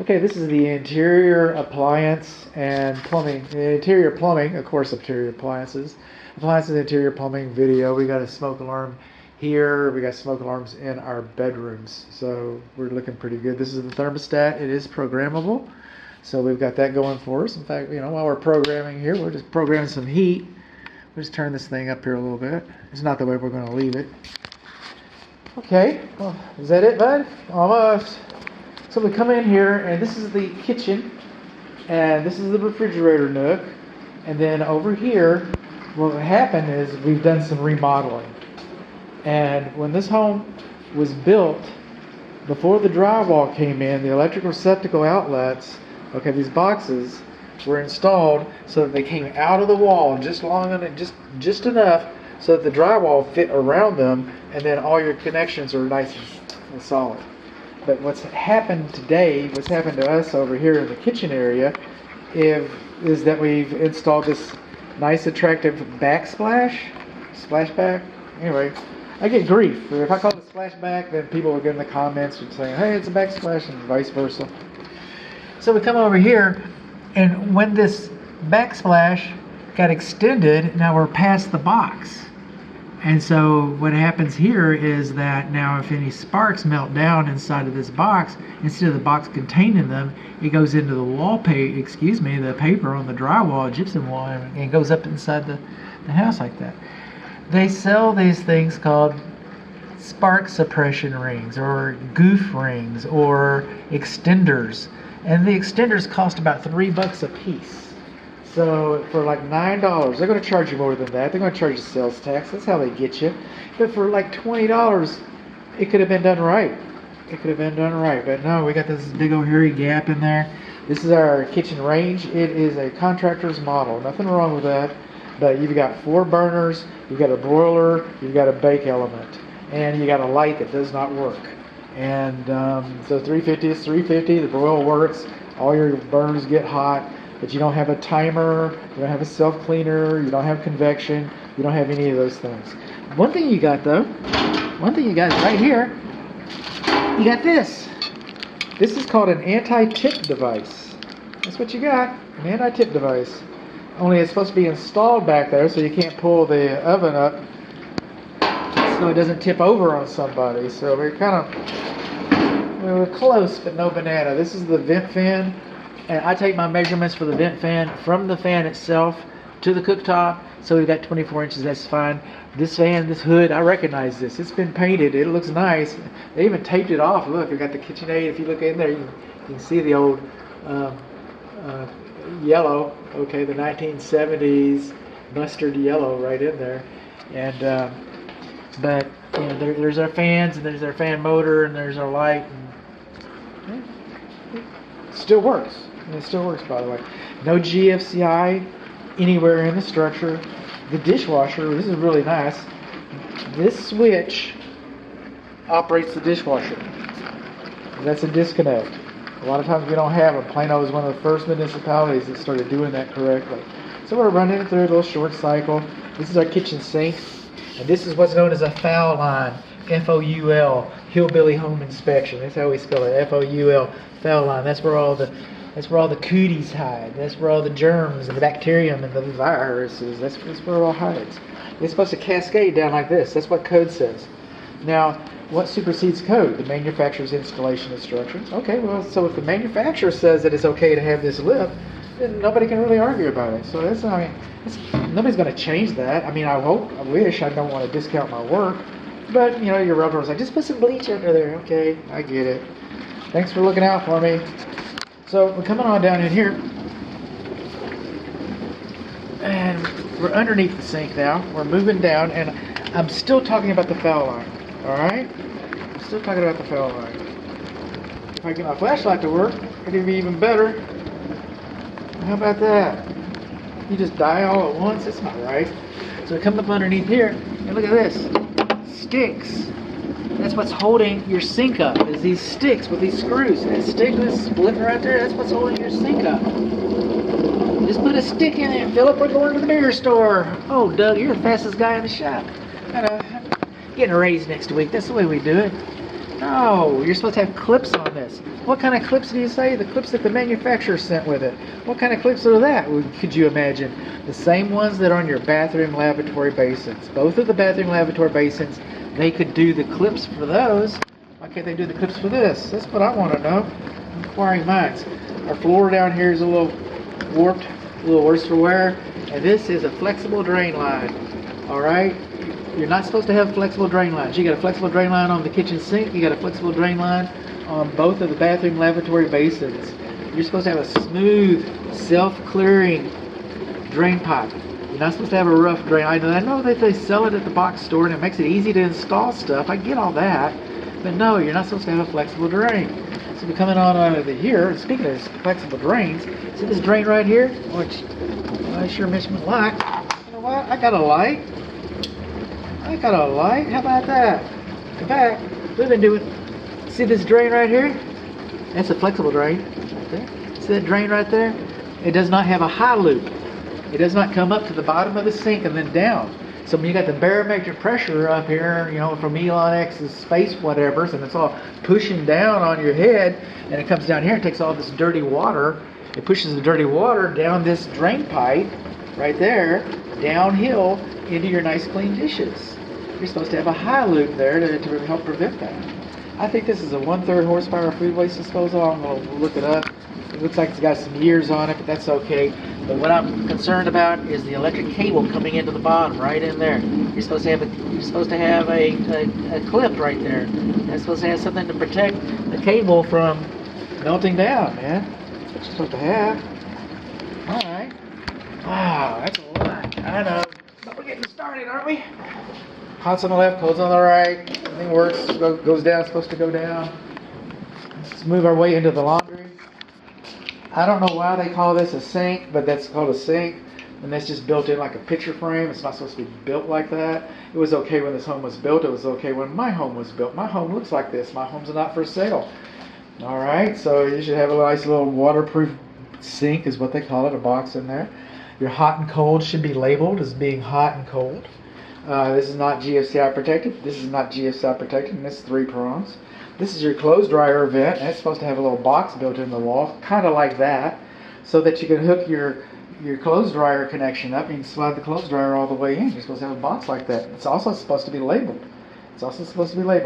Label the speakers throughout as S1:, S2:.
S1: Okay, this is the interior appliance and plumbing. The interior plumbing, of course, interior appliances. Appliances, interior plumbing video. We got a smoke alarm here. We got smoke alarms in our bedrooms. So we're looking pretty good. This is the thermostat. It is programmable. So we've got that going for us. In fact, while we're programming here, we're just programming some heat. We'll just turn this thing up here a little bit. It's not the way we're going to leave it. Okay, well, is that it, bud? Almost. So we come in here, and this is the kitchen, and this is the refrigerator nook, and then over here, what happened is we've done some remodeling. And when this home was built, before the drywall came in, the electric receptacle outlets, okay, these boxes were installed so that they came out of the wall just long enough, just enough so that the drywall fit around them, and then all your connections are nice and solid. But what's happened today, what's happened to us over here in the kitchen area, is that we've installed this nice, attractive splashback. Anyway, I get grief. If I call it a splashback, then people will get in the comments and saying, hey, it's a backsplash, and vice versa. So we come over here, and when this backsplash got extended, now we're past the box. And so what happens here is that now if any sparks melt down inside of this box, instead of the box containing them, it goes into the the paper on the drywall, gypsum wall, and it goes up inside the house like that. They sell these things called spark suppression rings or goof rings or extenders. And the extenders cost about $3 a piece. So for like $9, they're going to charge you more than that. They're going to charge you sales tax. That's how they get you. But for like $20, it could have been done right. But no, we got this big old hairy gap in there. This is our kitchen range. It is a contractor's model. Nothing wrong with that. But you've got 4 burners. You've got a broiler. You've got a bake element. And you got a light that does not work. And so 350 is 350. The broil works. All your burners get hot. But you don't have a timer, you don't have a self-cleaner, you don't have convection, you don't have any of those things. One thing you got is right here, you got this. This is called an anti-tip device. That's what you got, an anti-tip device. Only it's supposed to be installed back there so you can't pull the oven up so it doesn't tip over on somebody. So we're close, but no banana. This is the vent fan. And I take my measurements for the vent fan from the fan itself to the cooktop. So we've got 24 inches, that's fine. This fan, this hood, I recognize this. It's been painted, it looks nice. They even taped it off. Look, we've got the KitchenAid. If you look in there, you can see the old yellow, okay, the 1970s mustard yellow right in there. And, but, there's our fans, and there's our fan motor, and there's our light. And, it still works. And it still works, by the way. No GFCI anywhere in the structure. The dishwasher, this is really nice. This switch operates the dishwasher. That's a disconnect. A lot of times we don't have them. Plano is one of the first municipalities that started doing that correctly. So we're running it through a little short cycle. This is our kitchen sink. And this is what's known as a foul line. F-O-U-L, Hillbilly Home Inspection. That's how we spell it. F-O-U-L, foul line. That's where all the cooties hide. That's where all the germs and the bacterium and the viruses. That's where it all hides. It's supposed to cascade down like this. That's what code says. Now, what supersedes code? The manufacturer's installation instructions. Okay, well, so if the manufacturer says that it's okay to have this lip, then nobody can really argue about it. So nobody's going to change that. I wish. I don't want to discount my work. But, your rubber was like, just put some bleach under there. Okay, I get it. Thanks for looking out for me. So, we're coming on down in here. And we're underneath the sink now. We're moving down, and I'm still talking about the foul line. Alright? I'm still talking about the foul line. If I get my flashlight to work, it'll be even better. How about that? You just die all at once? That's not right. So, we come up underneath here, and look at this. Sticks. That's what's holding your sink up, is these sticks with these screws. That stick that's splitting right there, that's what's holding your sink up. Just put a stick in it, Philip, we're going to the beer store. Oh, Doug, you're the fastest guy in the shop. Getting a raise next week, that's the way we do it. No, you're supposed to have clips on this. What kind of clips do you say? The clips that the manufacturer sent with it. What kind of clips are that? Could you imagine? The same ones that are on your bathroom lavatory basins. Both of the bathroom lavatory basins, they could do the clips for those. Why can't they do the clips for this? That's what I want to know. Inquiring minds. Our floor down here is a little warped, a little worse for wear, and this is a flexible drain line. All right? You're not supposed to have flexible drain lines. You got a flexible drain line on the kitchen sink. You got a flexible drain line on both of the bathroom lavatory basins. You're supposed to have a smooth, self-clearing drain pipe. You're not supposed to have a rough drain. I know that they sell it at the box store and it makes it easy to install stuff. I get all that. But no, you're not supposed to have a flexible drain. So we're coming on out of here. Speaking of flexible drains, see this drain right here? Which I sure miss my light. You know what? I got a light. How about that? In fact, we've been doing, see this drain right here? That's a flexible drain. Right there. See that drain right there? It does not have a high loop. It does not come up to the bottom of the sink and then down. So when you got the barometric pressure up here, you know, from Elon X's space whatevers, and it's all pushing down on your head, and it comes down here and takes all this dirty water. It pushes the dirty water down this drain pipe right there, downhill into your nice clean dishes. You're supposed to have a high loop there to help prevent that. I think this is a 1/3 horsepower food waste disposal. I'm going to look it up. It looks like it's got some years on it, but that's okay. But what I'm concerned about is the electric cable coming into the bottom, right in there. You're supposed to have a clip right there. You're supposed to have something to protect the cable from melting down, man. That's what you're supposed to have. All right. Wow, that's a lot. I know. But we're getting started, aren't we? Hot's on the left, cold's on the right. Everything works, goes down, it's supposed to go down. Let's move our way into the laundry. I don't know why they call this a sink, but that's called a sink. And that's just built in like a picture frame. It's not supposed to be built like that. It was okay when this home was built. It was okay when my home was built. My home looks like this. My home's not for sale. All right, so you should have a nice little waterproof sink is what they call it, a box in there. Your hot and cold should be labeled as being hot and cold. This is not GFCI protected. This is not GFCI protected, and this is 3 prongs. This is your clothes dryer vent, and it's supposed to have a little box built in the wall, kind of like that, so that you can hook your clothes dryer connection up. You can slide the clothes dryer all the way in. You're supposed to have a box like that. It's also supposed to be labeled.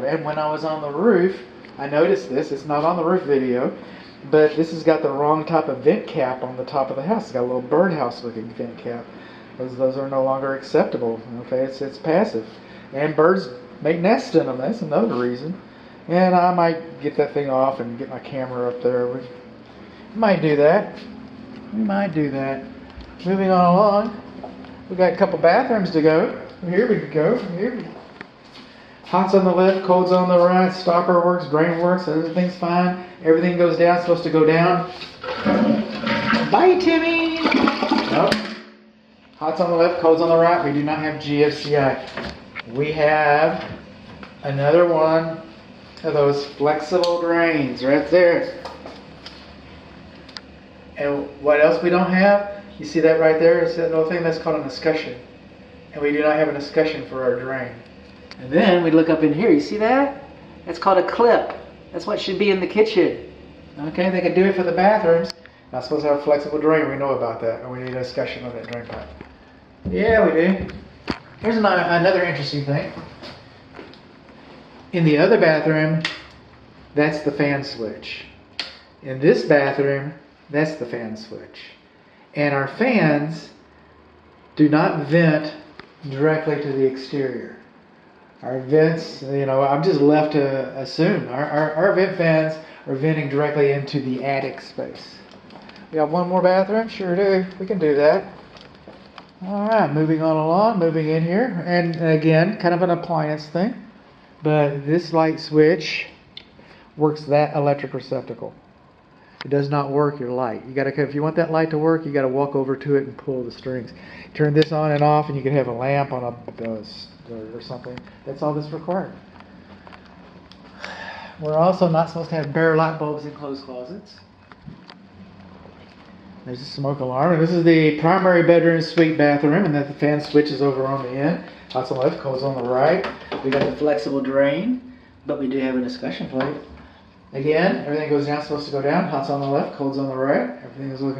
S1: And when I was on the roof, I noticed this. It's not on the roof video, but this has got the wrong type of vent cap on the top of the house. It's got a little birdhouse looking vent cap. Those are no longer acceptable. Okay, it's passive, and birds make nests in them. That's another reason. And I might get that thing off and get my camera up there. We might do that. Moving on along, we got a couple bathrooms to go. Here we go. Hot's on the left, cold's on the right. Stopper works, drain works. Everything's fine. Everything goes down. It's supposed to go down. Bye, Timmy. Nope. Hot's on the left, cold's on the right. We do not have GFCI. We have another one of those flexible drains right there. And what else we don't have? You see that right there? It's that little thing that's called an escutcheon. And we do not have an escutcheon for our drain. And then we look up in here. You see that? That's called a clip. That's what should be in the kitchen. Okay, they can do it for the bathrooms. Not supposed to have a flexible drain. We know about that. And we need an escutcheon on that drain pipe. Yeah, we do. Here's another interesting thing. In the other bathroom, that's the fan switch. In this bathroom, that's the fan switch. And our fans do not vent directly to the exterior. Our vents, I'm just left to assume. Our vent fans are venting directly into the attic space. We have one more bathroom? Sure do. We can do that. All right, moving on along, moving in here. And again, kind of an appliance thing. But this light switch works that electric receptacle. It does not work your light. If you want that light to work, you got to walk over to it and pull the strings. Turn this on and off, and you can have a lamp on or something. That's all that's required. We're also not supposed to have bare light bulbs in closed closets. There's a smoke alarm, and this is the primary bedroom suite bathroom, and then the fan switch is over on the end. Hot's on the left, cold's on the right. We got the flexible drain. But we do have a discussion plate. Again, everything goes down, supposed to go down. Hot's on the left, cold's on the right. Everything is looking